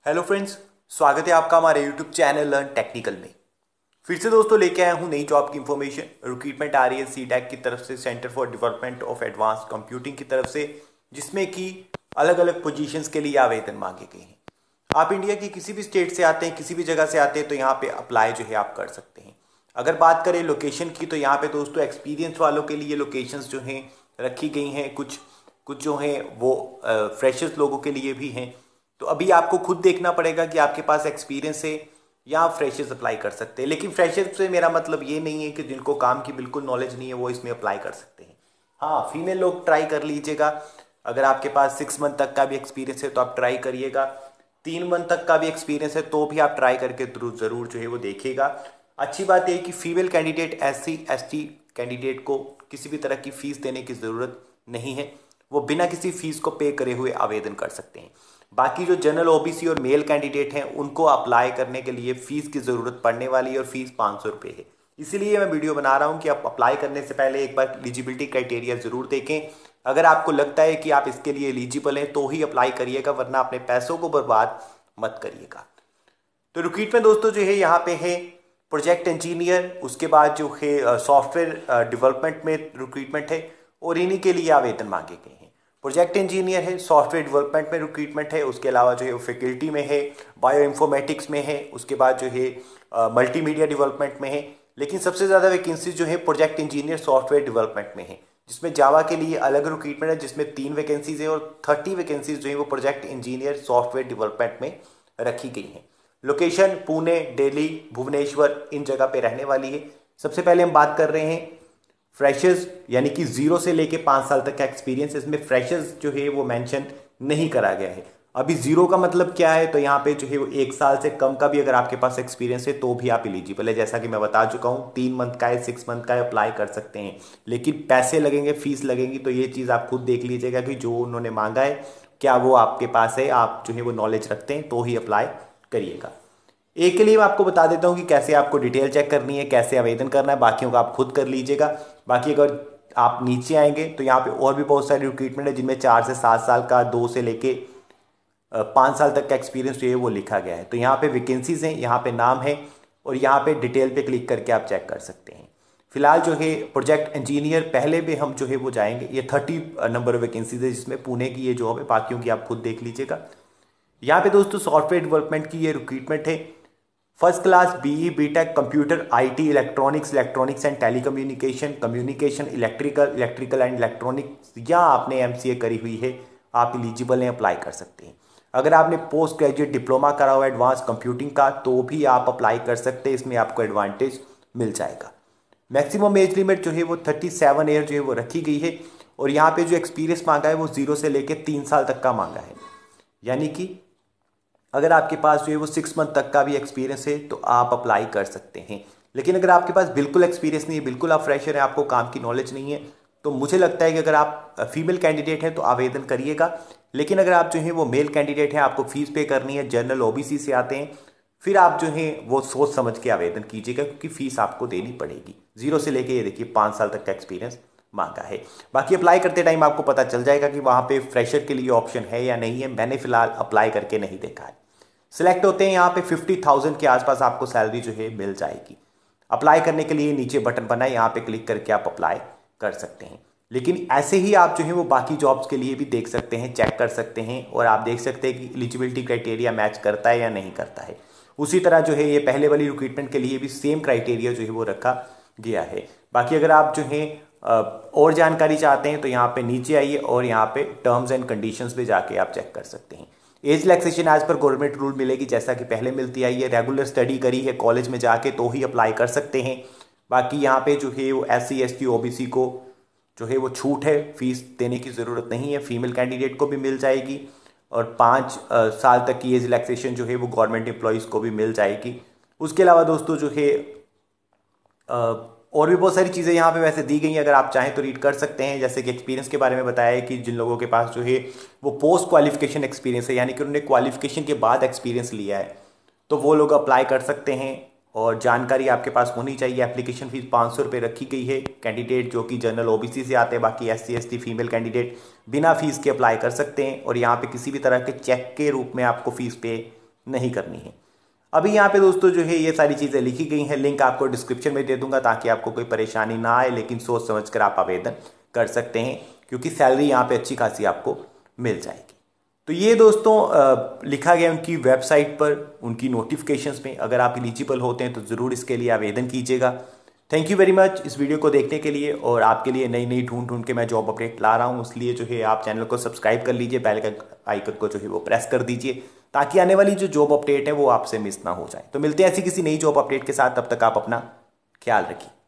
Hello friends, स्वागत है आपका हमारे यूट्यूब चैनल लर्न टेक्निकल में। फिर से दोस्तों लेके आया हूँ नई जॉब की इन्फॉर्मेशन। रिक्रूटमेंट आ रही है सीटैक की तरफ से, centre for development of advance computing की तरफ से, जिसमें कि अलग अलग पोजीशंस के लिए आवेदन मांगे गए हैं। आप इंडिया की किसी भी स्टेट से आते हैं, किसी भी जगह से आते हैं, तो यहाँ पे अप्लाई जो है आप कर सकते हैं। अगर बात करें लोकेशन की, तो यहाँ पे दोस्तों एक्सपीरियंस वालों के लिए लोकेशंस जो हैं रखी गई हैं। कुछ कुछ जो हैं वो फ्रेशर्स लोगों के लिए भी हैं। तो अभी आपको खुद देखना पड़ेगा कि आपके पास एक्सपीरियंस है या आप फ्रेशर्स अप्लाई कर सकते हैं। लेकिन फ्रेशर्स से मेरा मतलब ये नहीं है कि जिनको काम की बिल्कुल नॉलेज नहीं है वो इसमें अप्लाई कर सकते हैं। हाँ, फीमेल लोग ट्राई कर लीजिएगा। अगर आपके पास 6 मंथ तक का भी एक्सपीरियंस है तो आप ट्राई करिएगा। 3 मंथ तक का भी एक्सपीरियंस है तो भी आप ट्राई करके ज़रूर जो है वो देखिएगा। अच्छी बात यह है कि female candidate SC ST candidate को किसी भी तरह की फ़ीस देने की ज़रूरत नहीं है। वो बिना किसी फीस को पे करे हुए आवेदन कर सकते हैं। बाकी जो जनरल OBC और मेल कैंडिडेट हैं उनको अप्लाई करने के लिए फ़ीस की ज़रूरत पड़ने वाली है और फीस 500 रुपये है। इसीलिए मैं वीडियो बना रहा हूं कि आप अप्लाई करने से पहले एक बार एलिजिबिलिटी क्राइटेरिया ज़रूर देखें। अगर आपको लगता है कि आप इसके लिए एलिजिबल हैं तो ही अप्लाई करिएगा, वरना अपने पैसों को बर्बाद मत करिएगा। तो रिक्रूटमेंट दोस्तों जो है यहाँ पे है प्रोजेक्ट इंजीनियर, उसके बाद जो है सॉफ्टवेयर डेवलपमेंट में रिक्रूटमेंट है और इन्हीं के लिए आवेदन मांगे गए हैं। प्रोजेक्ट इंजीनियर है, सॉफ्टवेयर डेवलपमेंट में रिक्रूटमेंट है, उसके अलावा जो है फैकल्टी में है, बायो इन्फॉर्मेटिक्स में है, उसके बाद जो है मल्टीमीडिया डेवलपमेंट में है। लेकिन सबसे ज़्यादा वैकेंसी जो है प्रोजेक्ट इंजीनियर सॉफ्टवेयर डेवलपमेंट में है, जिसमें जावा के लिए अलग रिक्रूटमेंट है जिसमें 3 वैकेंसीज है और 30 वैकेंसीज जो है वो प्रोजेक्ट इंजीनियर सॉफ्टवेयर डेवलपमेंट में रखी गई हैं। लोकेशन पुणे, दिल्ली, भुवनेश्वर, इन जगह पे रहने वाली है। सबसे पहले हम बात कर रहे हैं फ्रेशर्स, यानी कि 0 से लेके 5 साल तक का एक्सपीरियंस। इसमें फ्रेशर्स जो है वो मेंशन नहीं करा गया है। अभी 0 का मतलब क्या है, तो यहाँ पे जो है वो 1 साल से कम का भी अगर आपके पास एक्सपीरियंस है तो भी आप एलिजिबल है। जैसा कि मैं बता चुका हूँ, 3 मंथ का है, 6 मंथ का है, अप्लाई कर सकते हैं। लेकिन पैसे लगेंगे, फीस लगेंगी, तो ये चीज़ आप खुद देख लीजिएगा कि जो उन्होंने मांगा है क्या वो आपके पास है, आप जो है वो नॉलेज रखते हैं तो ही अप्लाई करिएगा। एक के लिए मैं आपको बता देता हूँ कि कैसे आपको डिटेल चेक करनी है, कैसे आवेदन करना है, बाकियों का आप खुद कर लीजिएगा। बाकी अगर आप नीचे आएंगे तो यहाँ पे और भी बहुत सारी रिक्रूटमेंट है जिनमें 4 से 7 साल का, 2 से लेके 5 साल तक का एक्सपीरियंस जो है वो लिखा गया है। तो यहाँ पे वैकेंसीज हैं, यहाँ पे नाम है और यहाँ पे डिटेल पे क्लिक करके आप चेक कर सकते हैं। फिलहाल जो है प्रोजेक्ट इंजीनियर पहले भी हम जो है वो जाएंगे। ये 30 नंबर वैकेंसीज है जिसमें पुणे की ये जॉब है, बाकियों की आप खुद देख लीजिएगा। यहाँ पे दोस्तों सॉफ्टवेयर डेवलपमेंट की ये रिक्रूटमेंट है। First class BE BTech computer IT electronics and telecommunication, communication, electrical and electronics, या आपने MCA करी हुई है, आप एलिजिबल हैं, अप्लाई कर सकते हैं। अगर आपने पोस्ट ग्रेजुएट डिप्लोमा करा हुआ एडवांस कंप्यूटिंग का तो भी आप अप्लाई कर सकते हैं, इसमें आपको एडवांटेज मिल जाएगा। मैक्सिमम एज लिमिट जो है वो 37 ईयर जो है वो रखी गई है और यहाँ पे जो एक्सपीरियंस मांगा है वो 0 से लेके 3 साल तक का मांगा है। यानी कि अगर आपके पास जो है वो 6 मंथ तक का भी एक्सपीरियंस है तो आप अप्लाई कर सकते हैं। लेकिन अगर आपके पास बिल्कुल एक्सपीरियंस नहीं है, बिल्कुल आप फ्रेशर हैं, आपको काम की नॉलेज नहीं है, तो मुझे लगता है कि अगर आप फीमेल कैंडिडेट हैं तो आवेदन करिएगा। लेकिन अगर आप जो है वो मेल कैंडिडेट हैं, आपको फीस पे करनी है, जनरल OBC से आते हैं, फिर आप जो है वो सोच समझ के आवेदन कीजिएगा, क्योंकि फीस आपको देनी पड़ेगी। 0 से लेके ये देखिए 5 साल तक का एक्सपीरियंस मांगा है। बाकी अप्लाई करते टाइम आपको पता चल जाएगा कि वहाँ पे फ्रेशर के लिए ऑप्शन है या नहीं है। मैंने फिलहाल अप्लाई करके नहीं देखा है। सिलेक्ट होते हैं यहाँ पे 50,000 के आसपास आपको सैलरी जो है मिल जाएगी। अप्लाई करने के लिए नीचे बटन बना है, यहाँ पे क्लिक करके आप अप्लाई कर सकते हैं। लेकिन ऐसे ही आप जो है वो बाकी जॉब्स के लिए भी देख सकते हैं, चेक कर सकते हैं और आप देख सकते हैं कि एलिजिबिलिटी क्राइटेरिया मैच करता है या नहीं करता है। उसी तरह जो है ये पहले वाली रिक्रूटमेंट के लिए भी सेम क्राइटेरिया जो है वो रखा गया है। बाकी अगर आप जो है और जानकारी चाहते हैं तो यहाँ पे नीचे आइए और यहाँ पे टर्म्स एंड कंडीशंस पे जाके आप चेक कर सकते हैं। एज रिलैक्सेशन एज पर गवर्नमेंट रूल मिलेगी, जैसा कि पहले मिलती आई है। रेगुलर स्टडी करी है कॉलेज में जाके तो ही अप्लाई कर सकते हैं। बाकी यहाँ पे जो है वो SC ST OBC को जो है वो छूट है, फीस देने की ज़रूरत नहीं है। फीमेल कैंडिडेट को भी मिल जाएगी और 5 साल तक की एज रिलैक्सेशन जो है वो गवर्नमेंट एम्प्लॉयज़ को भी मिल जाएगी। उसके अलावा दोस्तों जो है और भी बहुत सारी चीज़ें यहाँ पे वैसे दी गई हैं, अगर आप चाहें तो रीड कर सकते हैं। जैसे कि एक्सपीरियंस के बारे में बताया है कि जिन लोगों के पास जो है वो पोस्ट क्वालिफिकेशन एक्सपीरियंस है, यानी कि उन्होंने क्वालिफिकेशन के बाद एक्सपीरियंस लिया है, तो वो लोग अप्लाई कर सकते हैं। और जानकारी आपके पास होनी चाहिए। एप्लीकेशन फीस 500 रुपये रखी गई है। कैंडिडेट जो कि जनरल OBC से आते हैं, बाकी SC ST फीमेल कैंडिडेट बिना फीस के अप्लाई कर सकते हैं और यहाँ पे किसी भी तरह के चेक के रूप में आपको फीस पे नहीं करनी है। अभी यहाँ पे दोस्तों जो है ये सारी चीज़ें लिखी गई हैं, लिंक आपको डिस्क्रिप्शन में दे दूंगा ताकि आपको कोई परेशानी ना आए, लेकिन सोच समझ कर आप आवेदन कर सकते हैं क्योंकि सैलरी यहाँ पे अच्छी खासी आपको मिल जाएगी। तो ये दोस्तों लिखा गया उनकी वेबसाइट पर, उनकी नोटिफिकेशंस में। अगर आप एलिजिबल होते हैं तो ज़रूर इसके लिए आवेदन कीजिएगा। थैंक यू वेरी मच इस वीडियो को देखने के लिए, और आपके लिए नई नई ढूंढ के मैं जॉब अपडेट ला रहा हूँ, इसलिए जो है आप चैनल को सब्सक्राइब कर लीजिए, बेल का आइकन को जो है वो प्रेस कर दीजिए ताकि आने वाली जो जॉब अपडेट है वो आपसे मिस ना हो जाए। तो मिलते हैं ऐसी किसी नई जॉब अपडेट के साथ, तब तक आप अपना ख्याल रखिए।